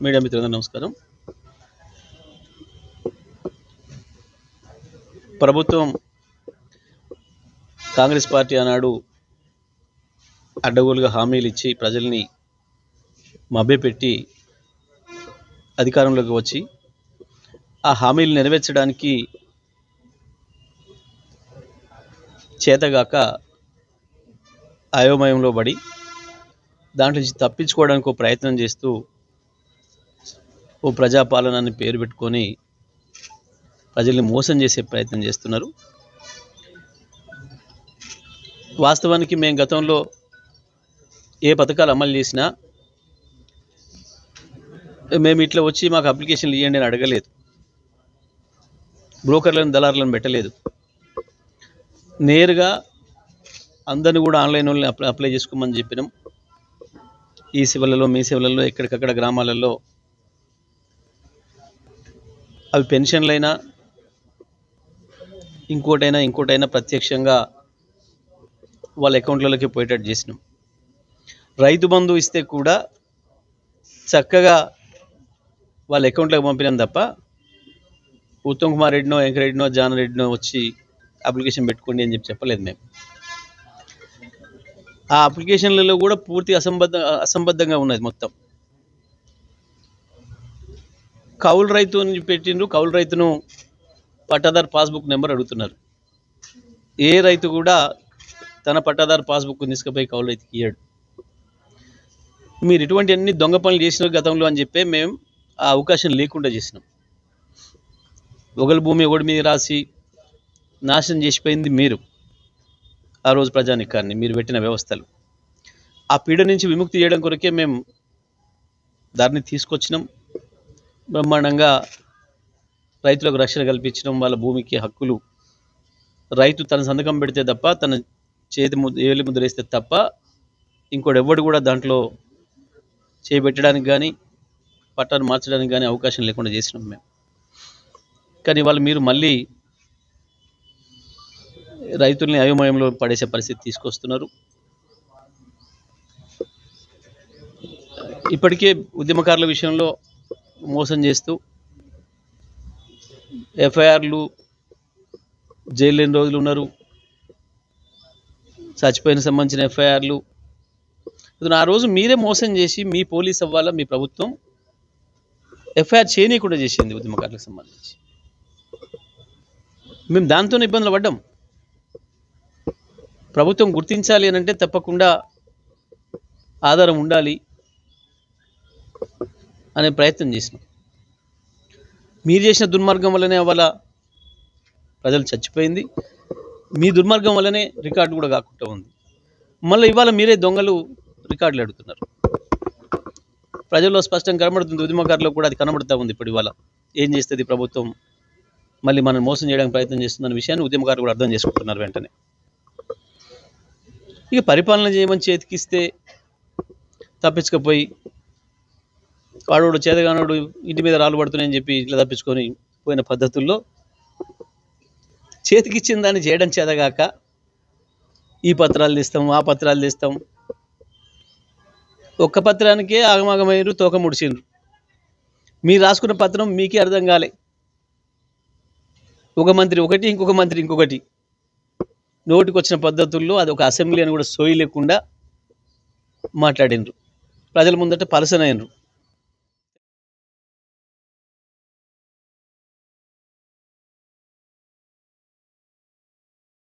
Media మిత్రులందరూ నమస్కారం. ప్రభుత్వం కాంగ్రెస్ పార్టీ ఆనాడు అడ్డగోలుగా హామీలు ఇచ్చి ప్రజల్ని మభ్యపెట్టి అధికారంలోకి వచ్చి ఆ హామీలు నెరవేర్చడానికి చేతగాక అయోమయంలో పడి దాంట్లో నుంచి తప్పించుకోవడానికి ఒక ప్రయత్నం చేస్తూ ఓ ప్రజాపాలనని పేరు పెట్టుకొని ప్రజల్ని మోసం చేసే ప్రయత్నం చేస్తున్నారు. వాస్తవానికి మేము గతంలో ఏ పథకాలు అమలు చేసినా మేము ఇట్లా వచ్చి మాకు అప్లికేషన్లు ఇవ్వండి అని అడగలేదు, బ్రోకర్లను దళారులను పెట్టలేదు. నేరుగా అందరిని కూడా ఆన్లైన్ వాళ్ళని అప్లై చేసుకోమని చెప్పినాం. ఈ సేవలలో మీ సేవలలో ఎక్కడికక్కడ గ్రామాలలో అవి పెన్షన్లైనా ఇంకోటైనా ప్రత్యక్షంగా వాళ్ళ అకౌంట్లలోకి పోయేటట్టు చేసినాం. రైతు బంధు ఇస్తే కూడా చక్కగా వాళ్ళ అకౌంట్లోకి పంపినాం తప్ప ఉత్తమ్ కుమార్ రెడ్డినో వెంకరెడ్డినో జాన్ రెడ్డినో వచ్చి అప్లికేషన్ పెట్టుకోండి అని చెప్పలేదు. మేము ఆ అప్లికేషన్లలో కూడా పూర్తి అసంబద్ధంగా ఉన్నది. మొత్తం కౌలు రైతు అని పెట్టిండ్రు. కౌలు రైతును పట్టాదారు పాస్బుక్ నెంబర్ అడుగుతున్నారు. ఏ రైతు కూడా తన పట్టాదారు పాస్బుక్ తీసుకుపోయి కౌలు రైతుకి ఇయ్యాడు. మీరు ఇటువంటి అన్ని దొంగ పనులు చేసినారు గతంలో అని చెప్పి మేము ఆ అవకాశం లేకుండా చేసినాం. ఒకరి భూమి ఒకటి మీద రాసి నాశనం చేసిపోయింది మీరు. ఆ రోజు ప్రజానికాన్ని మీరు పెట్టిన వ్యవస్థలు ఆ పీడ నుంచి విముక్తి చేయడం కొరకే మేము దాన్ని తీసుకొచ్చినాం. బ్రహ్మాండంగా రైతులకు రక్షణ కల్పించడం, వాళ్ళ భూమికి హక్కులు, రైతు తన సంతకం పెడితే తప్ప, తన ఏలి ముద్ర వేస్తే తప్ప ఇంకోటి ఎవడు కూడా దాంట్లో చేపెట్టడానికి కానీ పట్టాను మార్చడానికి కానీ అవకాశం లేకుండా చేసినాం మేము. కానీ వాళ్ళు మీరు మళ్ళీ రైతుల్ని అయోమయంలో పడేసే పరిస్థితి తీసుకొస్తున్నారు. ఇప్పటికే ఉద్యమకారుల విషయంలో మోసం చేస్తూ ఎఫ్ఐఆర్లు, జైలు ఎన్ని రోజులు ఉన్నారు, చచ్చిపోయిన సంబంధించిన ఎఫ్ఐఆర్లు. ఆ రోజు మీరే మోసం చేసి మీ పోలీస్ అవ్వాలా, మీ ప్రభుత్వం ఎఫ్ఐఆర్ చేయనీయకుండా చేసింది ఉద్యమకారులకు సంబంధించి. మేము దాంతోనే ఇబ్బందులు పడ్డాం. ప్రభుత్వం గుర్తించాలి అని అంటే తప్పకుండా ఆధారం ఉండాలి అనే ప్రయత్నం చేసినాం. మీరు చేసిన దుర్మార్గం వల్లనే వాళ్ళ ప్రజలు చచ్చిపోయింది. మీ దుర్మార్గం వల్లనే రికార్డు కూడా కాకుండా ఉంది. మళ్ళీ ఇవాళ మీరే దొంగలు రికార్డులు అడుగుతున్నారు. ప్రజల్లో స్పష్టంగా కనబడుతుంది, ఉద్యమకారులకు కూడా అది కనబడుతూ ఉంది. ఇప్పుడు ఇవాళ ఏం చేస్తుంది ప్రభుత్వం, మళ్ళీ మనం మోసం చేయడానికి ప్రయత్నం చేస్తుందన్న విషయాన్ని ఉద్యమకారులు కూడా అర్థం చేసుకుంటున్నారు వెంటనే. ఇక పరిపాలన చేయమని చేతికిస్తే తప్పించుకపోయి వాడోడు చేతగానోడు ఇంటి మీద రాళ్ళు పడుతున్నాయని చెప్పి ఇట్లా తప్పించుకొని పోయిన పద్ధతుల్లో చేతికిచ్చిన దాన్ని చేయడం చేతగాక ఈ పత్రాలు తీస్తాం, ఆ పత్రాలు తీస్తాం. ఒక్క పత్రానికే ఆగమాగమైనరు, తోక ముడిచిండ్రు. మీరు రాసుకున్న పత్రం మీకే అర్థం కాలే. ఒక మంత్రి ఒకటి, ఇంకొక మంత్రి ఇంకొకటి, నోటికి వచ్చిన పద్ధతుల్లో అది ఒక అసెంబ్లీ అని కూడా సోయి లేకుండా మాట్లాడినరు. ప్రజల ముందట పలసనైనరు.